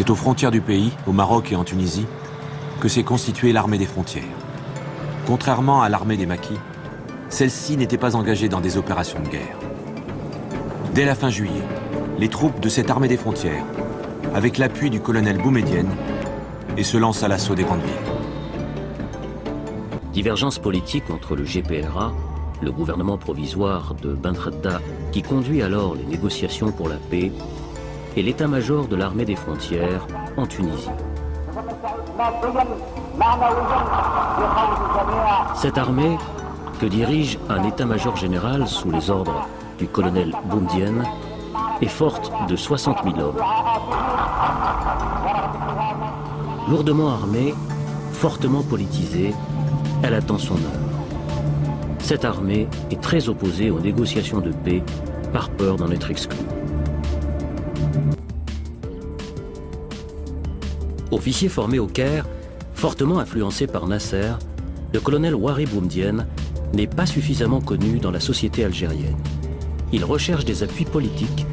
C'est aux frontières du pays, au Maroc et en Tunisie, que s'est constituée l'armée des frontières. Contrairement à l'armée des maquis, celle-ci n'était pas engagée dans des opérations de guerre. Dès la fin juillet, les troupes de cette armée des frontières, avec l'appui du colonel Boumedienne, et se lancent à l'assaut des grandes villes. Divergence politique entre le GPRA, le gouvernement provisoire de Benredda, qui conduit alors les négociations pour la paix, et l'état-major de l'armée des frontières en Tunisie. Cette armée, que dirige un état-major général sous les ordres du colonel Boumedienne, est forte de 60 000 hommes. Lourdement armée, fortement politisée, elle attend son heure. Cette armée est très opposée aux négociations de paix par peur d'en être exclue. Officier formé au Caire, fortement influencé par Nasser, le colonel Ouari Boumedienne n'est pas suffisamment connu dans la société algérienne. Il recherche des appuis politiques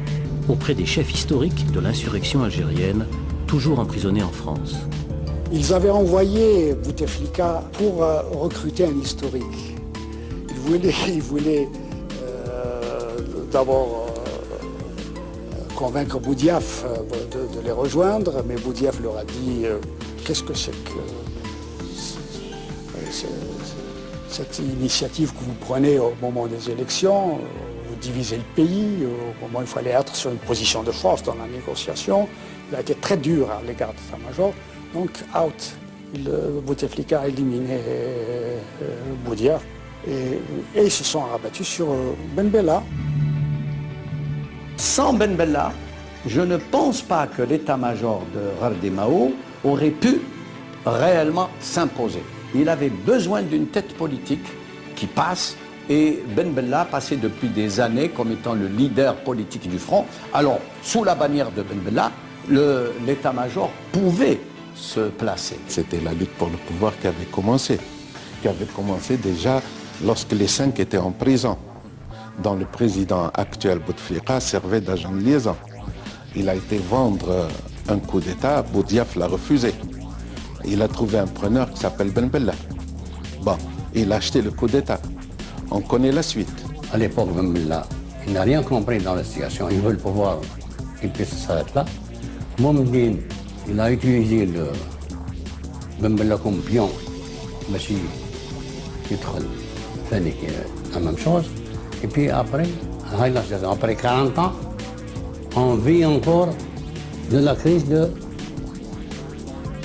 auprès des chefs historiques de l'insurrection algérienne, toujours emprisonnés en France. Ils avaient envoyé Bouteflika pour recruter un historique. Ils voulaient d'abord convaincre Boudiaf de les rejoindre, mais Boudiaf leur a dit qu'est-ce que c'est que cette initiative que vous prenez au moment des élections, vous divisez le pays, au moment où il fallait être sur une position de force dans la négociation. Il a été très dur à l'égard de l'état-major. Donc, out. Bouteflika a éliminé Boudiaf et ils se sont rabattus sur Ben Bella. Sans Ben Bella, je ne pense pas que l'état-major de Ghardé Mao aurait pu réellement s'imposer. Il avait besoin d'une tête politique qui passe, et Ben Bella passait depuis des années comme étant le leader politique du front. Alors, sous la bannière de Ben Bella, l'état-major pouvait se placer. C'était la lutte pour le pouvoir qui avait commencé déjà lorsque les 5 étaient en prison, dont le président actuel Bouteflika servait d'agent de liaison. Il a été vendre un coup d'État, Boudiaf l'a refusé. Il a trouvé un preneur qui s'appelle Ben Bella. Bon, il a acheté le coup d'État. On connaît la suite. À l'époque, Ben Bella, il n'a rien compris dans la situation. Il veut le pouvoir, il puisse s'arrêter là. Boumedienne, il a utilisé le Ben Bella comme pion, mais si la même chose. Et puis après 40 ans, on vit encore de la crise de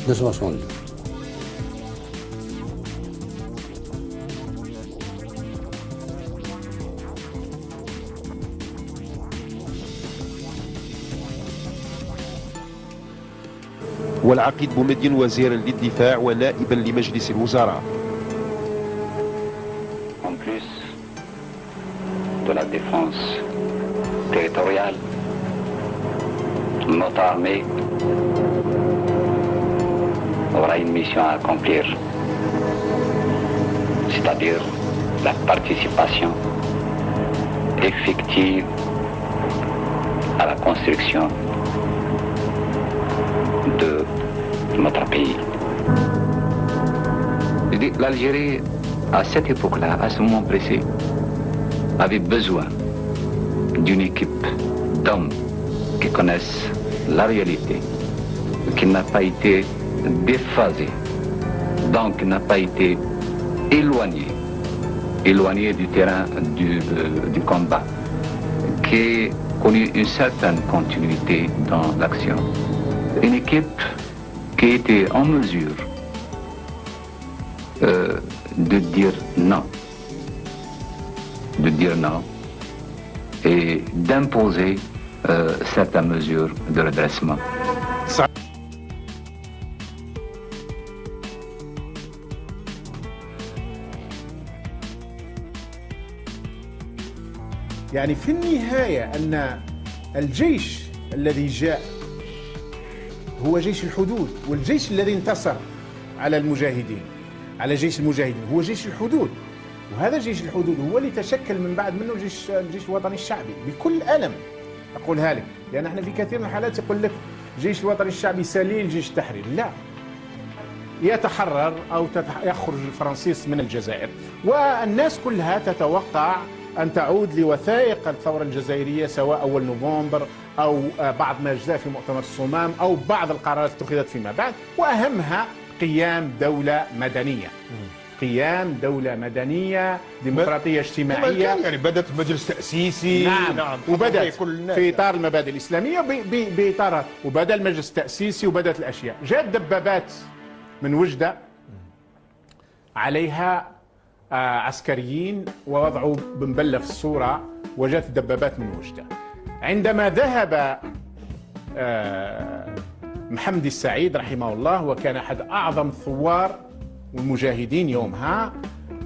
62. والعقيد بومدين وزيرا للدفاع ونائبا لمجلس الوزراء. En plus de la défense territoriale, notre armée aura une mission à accomplir, c'est-à-dire la participation effective à la construction de notre pays. L'Algérie, à cette époque-là, à ce moment précis, avait besoin d'une équipe d'hommes qui connaissent la réalité, qui n'a pas été déphasée, donc n'a pas été éloignée du terrain du combat, qui ait connu une certaine continuité dans l'action. Une équipe qui était en mesure de dire non et d'imposer certaines mesures de redressement. يعني في النهاية أن الجيش الذي جاء هو جيش الحدود، والجيش الذي انتصر على المجاهدين، على جيش المجاهدين هو جيش الحدود، وهذا جيش الحدود هو اللي تشكل من بعد منه الجيش الوطني الشعبي بكل ألم. أقولها لك، لأن احنا في كثير من الحالات يقول لك الجيش الوطني الشعبي سليل جيش التحرير، لا، يتحرر أو يخرج الفرنسيس من الجزائر، والناس كلها تتوقع أن تعود لوثائق الثورة الجزائرية سواء أول نوفمبر أو بعض ما جاء في مؤتمر الصمام أو بعض القرارات اتخذت فيما بعد، وأهمها قيام دولة مدنية. قيام دولة مدنية ديمقراطية اجتماعية، يعني بدأت مجلس تأسيسي. نعم، وبدأت في إطار المبادئ الإسلامية بإطارها، وبدأ المجلس التأسيسي وبدأت الأشياء. جاءت دبابات من وجدة عليها عسكريين ووضعوا بنبلة في الصورة، وجاءت الدبابات من وجدة. عندما ذهب محمد السعيد رحمه الله، وكان أحد أعظم الثوار والمجاهدين يومها،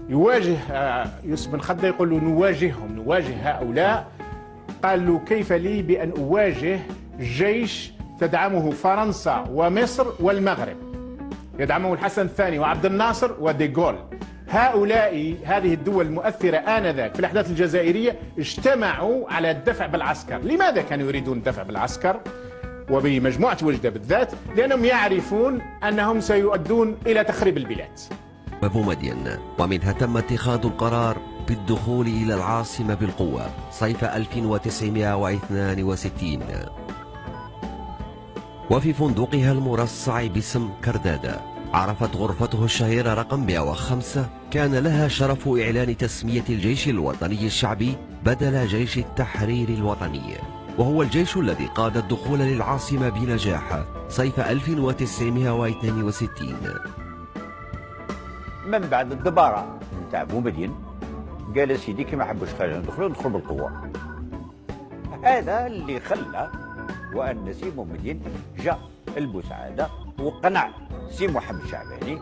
يواجه يوسف بن خدة، يقول له نواجه هؤلاء. قال له كيف لي بأن أواجه جيش تدعمه فرنسا ومصر والمغرب، يدعمه الحسن الثاني وعبد الناصر وديغول. هذه الدول المؤثرة آنذاك في الأحداث الجزائرية اجتمعوا على الدفع بالعسكر. لماذا كانوا يريدون الدفع بالعسكر وبمجموعة وجدة بالذات؟ لأنهم يعرفون أنهم سيؤدون إلى تخريب البلاد. بومدين، ومنها تم اتخاذ القرار بالدخول إلى العاصمة بالقوة صيف 1962، وفي فندقها المرصع باسم كردادة. عرفت غرفته الشهيرة رقم 105 كان لها شرف إعلان تسمية الجيش الوطني الشعبي بدل جيش التحرير الوطني، وهو الجيش الذي قاد الدخول للعاصمة بنجاح صيف 1962. من بعد الدبارة نتاع بومدين قال سيدي كي ما حبوش ندخلوا بالقوة. هذا اللي خلى وأن سي بومدين جاء البوسعادة وقنع سي محمد شعباني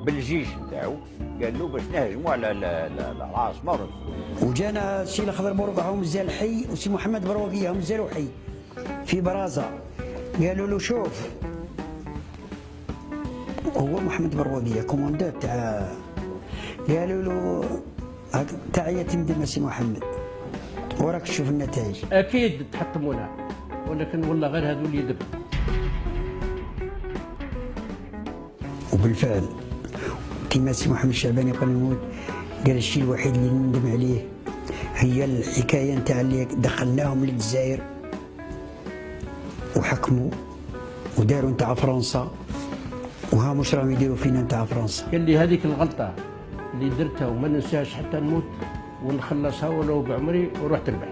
بالجيش نتاعو، قال له باش نهجموا على العاصمة وندخلوا. وجانا السي الخضر بوروقه هم مازال حي، وسي محمد بروقيه هم مازالوا حي في برازة. قالوا له شوف، هو محمد بروقيه كوموندور تاع، قالوا له تعيا تندم سي محمد وراك تشوف النتائج. اكيد تحطمونا، ولكن والله غير هذول يذبحوا. وبالفعل كما سي محمد الشعباني قال نموت، قال الشيء الوحيد اللي نندم عليه هي الحكايه نتاع اللي دخلناهم للجزائر وحكموا وداروا نتاع فرنسا، وها مش راهم يديروا فينا نتاع فرنسا. قال لي هذيك الغلطه اللي درتها وما ننساهاش حتى نموت ونخلصها ولو بعمري ورحت ربح.